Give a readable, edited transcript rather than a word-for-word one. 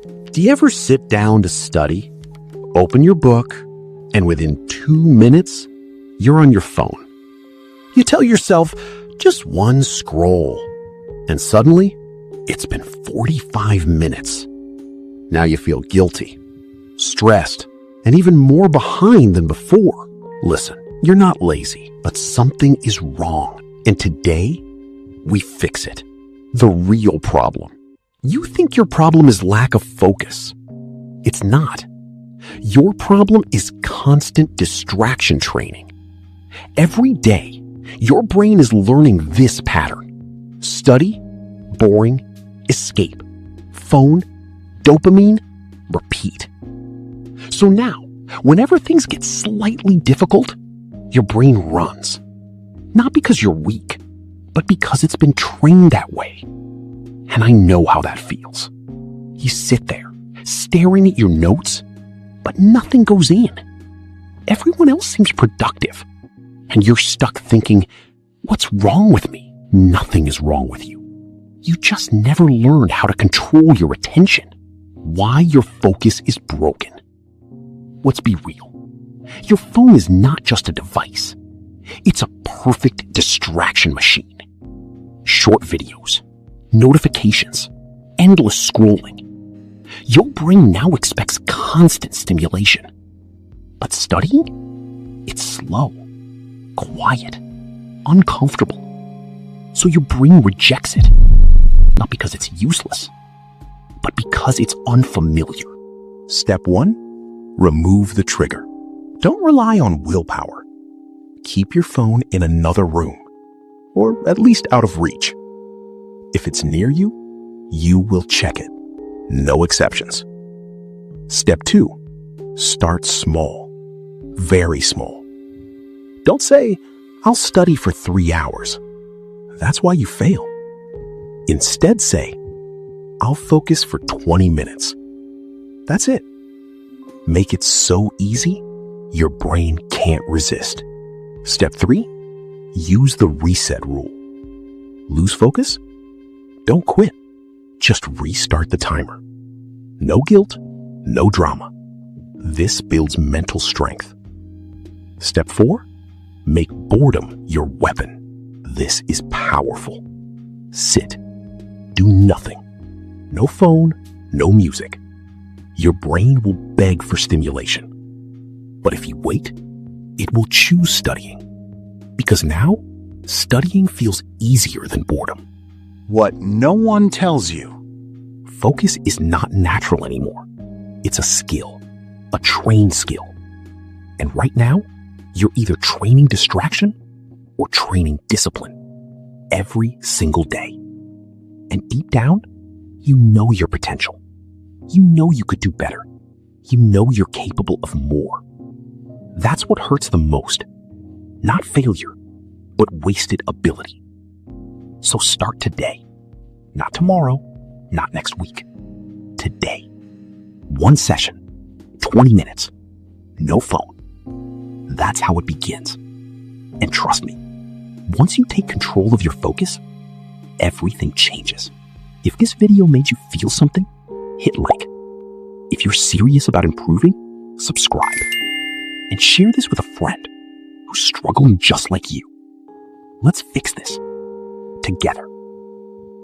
Do you ever sit down to study, open your book, and within 2 minutes, you're on your phone? You tell yourself, just one scroll, and suddenly, it's been 45 minutes. Now you feel guilty, stressed, and even more behind than before. Listen, you're not lazy, but something is wrong. And today, we fix it. The real problem. You think your problem is lack of focus. It's not. Your problem is constant distraction training. Every day, your brain is learning this pattern. Study, boring, escape, phone, dopamine, repeat. So now, whenever things get slightly difficult, your brain runs. Not because you're weak, but because it's been trained that way. And I know how that feels. You sit there, staring at your notes, but nothing goes in. Everyone else seems productive. And you're stuck thinking, what's wrong with me? Nothing is wrong with you. You just never learned how to control your attention. Why your focus is broken. Let's be real. Your phone is not just a device. It's a perfect distraction machine. Short videos, notifications, endless scrolling. Your brain now expects constant stimulation. But studying? It's slow, quiet, uncomfortable. So your brain rejects it. Not because it's useless, but because it's unfamiliar. Step 1. Remove the trigger. Don't rely on willpower. Keep your phone in another room, or at least out of reach. If it's near you, you will check it. No exceptions. Step 2. Start small. Very small. Don't say, I'll study for 3 hours. That's why you fail. Instead say, I'll focus for 20 minutes. That's it. Make it so easy, your brain can't resist. Step 3. Use the reset rule. Lose focus? Don't quit. Just restart the timer. No guilt, no drama. This builds mental strength. Step 4. Make boredom your weapon. This is powerful. Sit. Do nothing. No phone, no music. Your brain will beg for stimulation. But if you wait, it will choose studying. Because now, studying feels easier than boredom. What no one tells you. Focus is not natural anymore. It's a skill, a trained skill. And right now, you're either training distraction or training discipline every single day. And deep down, you know your potential. You know you could do better. You know you're capable of more. That's what hurts the most. Not failure, but wasted ability. So start today. Not tomorrow, not next week. Today. 1 session, 20 minutes, no phone. That's how it begins. And trust me, once you take control of your focus, everything changes. If this video made you feel something, hit like. If you're serious about improving, subscribe. And share this with a friend who's struggling just like you. Let's fix this together.